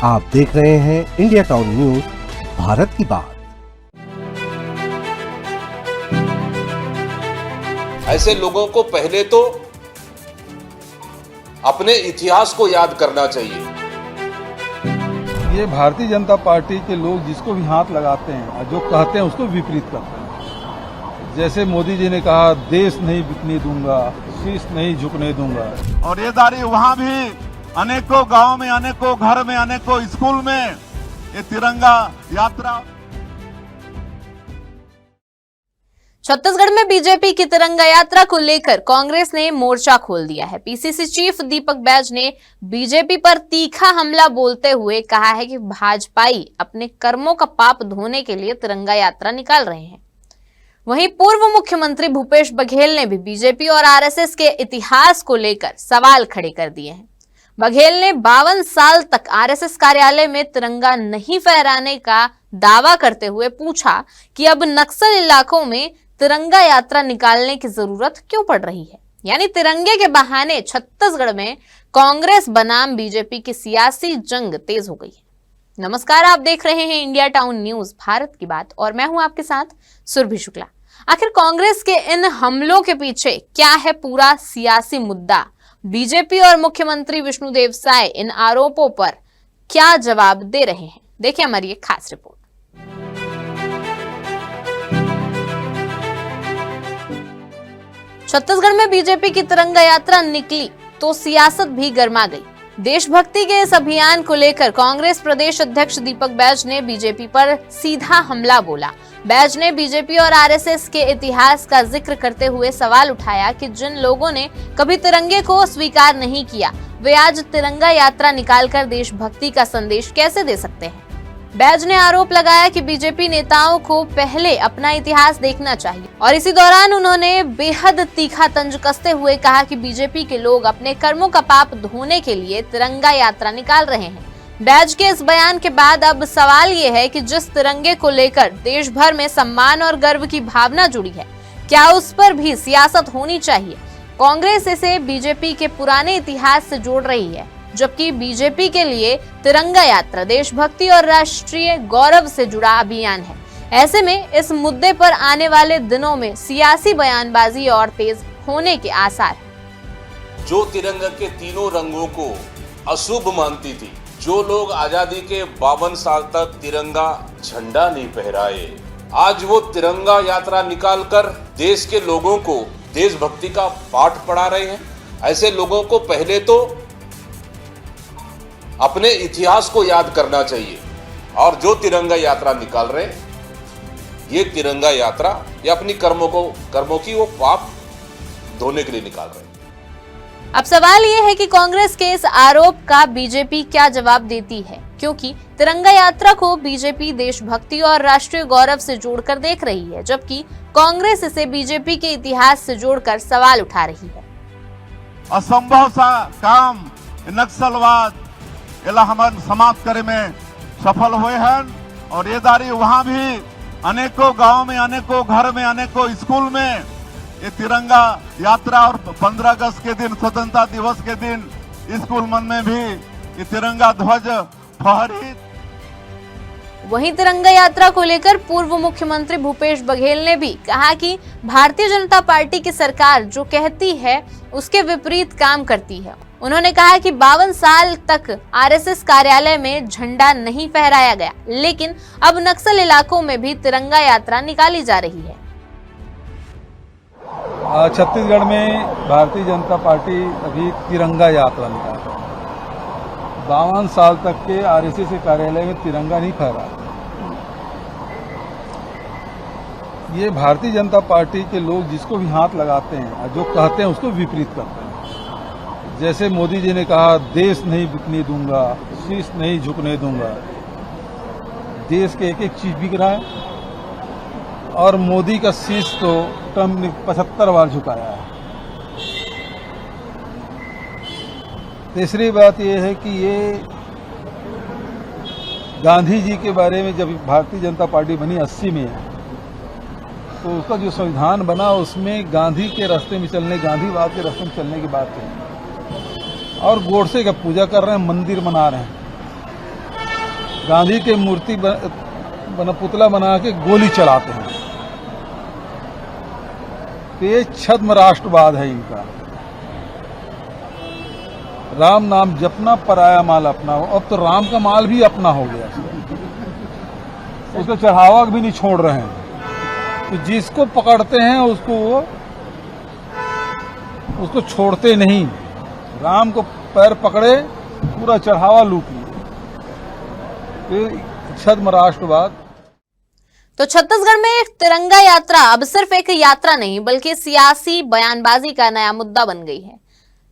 आप देख रहे हैं इंडिया टाउन न्यूज, भारत की बात। ऐसे लोगों को पहले तो अपने इतिहास को याद करना चाहिए। ये भारतीय जनता पार्टी के लोग जिसको भी हाथ लगाते हैं और जो कहते हैं उसको विपरीत करते हैं। जैसे मोदी जी ने कहा, देश नहीं बिकने दूंगा, शीश नहीं झुकने दूंगा। और ये दारी वहाँ भी अनेकों गांव में, अनेकों घर में, अनेकों स्कूल में ये तिरंगा यात्रा। छत्तीसगढ़ में बीजेपी की तिरंगा यात्रा को लेकर कांग्रेस ने मोर्चा खोल दिया है। पीसीसी चीफ दीपक बैज ने बीजेपी पर तीखा हमला बोलते हुए कहा है कि भाजपाई अपने कर्मों का पाप धोने के लिए तिरंगा यात्रा निकाल रहे हैं। वहीं पूर्व मुख्यमंत्री भूपेश बघेल ने भी बीजेपी और आरएसएस के इतिहास को लेकर सवाल खड़े कर दिए हैं। बघेल ने 52 साल तक आरएसएस कार्यालय में तिरंगा नहीं फहराने का दावा करते हुए पूछा कि अब नक्सल इलाकों में तिरंगा यात्रा निकालने की जरूरत क्यों पड़ रही है। यानी तिरंगे के बहाने छत्तीसगढ़ में कांग्रेस बनाम बीजेपी की सियासी जंग तेज हो गई है। नमस्कार, आप देख रहे हैं इंडिया टाउन न्यूज, भारत की बात, और मैं हूं आपके साथ सुरभि शुक्ला। आखिर कांग्रेस के इन हमलों के पीछे क्या है पूरा सियासी मुद्दा? बीजेपी और मुख्यमंत्री विष्णुदेव साय इन आरोपों पर क्या जवाब दे रहे हैं? देखिए हमारी एक खास रिपोर्ट। छत्तीसगढ़ में बीजेपी की तिरंगा यात्रा निकली तो सियासत भी गर्मा गई। देशभक्ति के इस अभियान को लेकर कांग्रेस प्रदेश अध्यक्ष दीपक बैज ने बीजेपी पर सीधा हमला बोला। बैज ने बीजेपी और आरएसएस के इतिहास का जिक्र करते हुए सवाल उठाया कि जिन लोगों ने कभी तिरंगे को स्वीकार नहीं किया, वे आज तिरंगा यात्रा निकालकर देशभक्ति का संदेश कैसे दे सकते हैं। बैज ने आरोप लगाया कि बीजेपी नेताओं को पहले अपना इतिहास देखना चाहिए और इसी दौरान उन्होंने बेहद तीखा तंज कसते हुए कहा कि बीजेपी के लोग अपने कर्मों का पाप धोने के लिए तिरंगा यात्रा निकाल रहे हैं। बैज के इस बयान के बाद अब सवाल ये है कि जिस तिरंगे को लेकर देश भर में सम्मान और गर्व की भावना जुड़ी है, क्या उस पर भी सियासत होनी चाहिए? कांग्रेस इसे बीजेपी के पुराने इतिहास से जोड़ रही है, जबकि बीजेपी के लिए तिरंगा यात्रा देशभक्ति और राष्ट्रीय गौरव से जुड़ा अभियान है। ऐसे में इस मुद्दे पर आने वाले दिनों में सियासी बयानबाजी और तेज होने के आसार हैं। जो तिरंगा के तीनों रंगों को अशुभ मानती थी, जो लोग आजादी के 52 साल तक तिरंगा झंडा नहीं फहराए, आज वो तिरंगा यात्रा निकालकर देश के लोगों को देशभक्ति का पाठ पढ़ा रहे हैं। ऐसे लोगों को पहले तो अपने इतिहास को याद करना चाहिए। और जो तिरंगा यात्रा निकाल रहे हैं, ये तिरंगा यात्रा ये अपनी कर्मों की वो पाप धोने के लिए निकाल रहे हैं। अब सवाल ये है कि कांग्रेस के इस आरोप का बीजेपी क्या जवाब देती है, क्योंकि तिरंगा यात्रा को बीजेपी देशभक्ति और राष्ट्रीय गौरव से जोड़कर देख रही है, जबकि कांग्रेस इसे बीजेपी के इतिहास से जोड़कर सवाल उठा रही है। असंभव सा काम नक्सलवाद एला हमन समाप्त करे में सफल हुए हैं। और ये दारी वहाँ भी अनेकों गांव में, अनेकों घर में, अनेकों स्कूल में ये तिरंगा यात्रा, और 15 अगस्त के दिन, स्वतंत्रता दिवस के दिन स्कूल मन में भी ये तिरंगा ध्वज फहरी। वहीं तिरंगा यात्रा को लेकर पूर्व मुख्यमंत्री भूपेश बघेल ने भी कहा कि भारतीय जनता पार्टी की सरकार जो कहती है उसके विपरीत काम करती है। उन्होंने कहा कि 52 साल तक आरएसएस कार्यालय में झंडा नहीं फहराया गया, लेकिन अब नक्सल इलाकों में भी तिरंगा यात्रा निकाली जा रही है। छत्तीसगढ़ में भारतीय जनता पार्टी अभी तिरंगा यात्रा निकाल रही है। 52 साल तक के आरएसएस के कार्यालय में तिरंगा नहीं फहरा। ये भारतीय जनता पार्टी के लोग जिसको भी हाथ लगाते हैं और जो कहते हैं उसको विपरीत करते हैं। जैसे मोदी जी ने कहा, देश नहीं बिकने दूंगा, शीश नहीं झुकने दूंगा। देश के एक एक चीज बिक रहा है और मोदी का शीश तो ट्रम्प ने 75 बार झुकाया है। तीसरी बात यह है कि ये गांधी जी के बारे में, जब भारतीय जनता पार्टी बनी 80 में, तो उसका जो संविधान बना उसमें गांधी के रास्ते में चलने, गांधीवाद के रास्ते में चलने की बात है। और गोडसे का पूजा कर रहे हैं, मंदिर बना रहे हैं। गांधी के मूर्ति पुतला बना के गोली चलाते हैं। तो ये छद्म राष्ट्रवाद है इनका। राम नाम जपना, पराया माल अपना। अब तो राम का माल भी अपना हो गया, उसको चढ़ावा भी नहीं छोड़ रहे हैं। तो जिसको पकड़ते हैं उसको छोड़ते नहीं। राम को पैर पकड़े, पूरा चढ़ावा लूट लिए। छद्म राष्ट्रवाद। तो छत्तीसगढ़ में तिरंगा यात्रा अब सिर्फ एक यात्रा नहीं बल्कि सियासी बयानबाजी का नया मुद्दा बन गई है।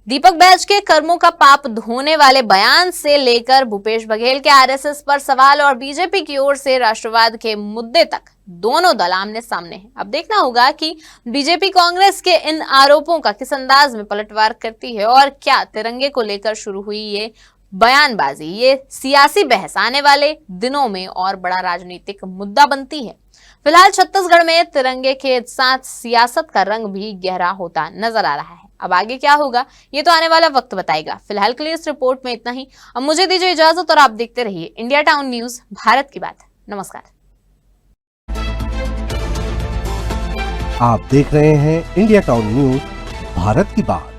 दीपक बैज के कर्मों का पाप धोने वाले बयान से लेकर भूपेश बघेल के आरएसएस पर सवाल और बीजेपी की ओर से राष्ट्रवाद के मुद्दे तक दोनों दल आमने सामने हैं। अब देखना होगा कि बीजेपी कांग्रेस के इन आरोपों का किस अंदाज में पलटवार करती है और क्या तिरंगे को लेकर शुरू हुई ये बयानबाजी, ये सियासी बहस आने वाले दिनों में और बड़ा राजनीतिक मुद्दा बनती है। फिलहाल छत्तीसगढ़ में तिरंगे के साथ सियासत का रंग भी गहरा होता नजर आ रहा है। अब आगे क्या होगा ये तो आने वाला वक्त बताएगा। फिलहाल के लिए इस रिपोर्ट में इतना ही। अब मुझे दीजिए इजाजत और आप देखते रहिए इंडिया टाउन न्यूज, भारत की बात। नमस्कार। आप देख रहे हैं इंडिया टाउन न्यूज, भारत की बात।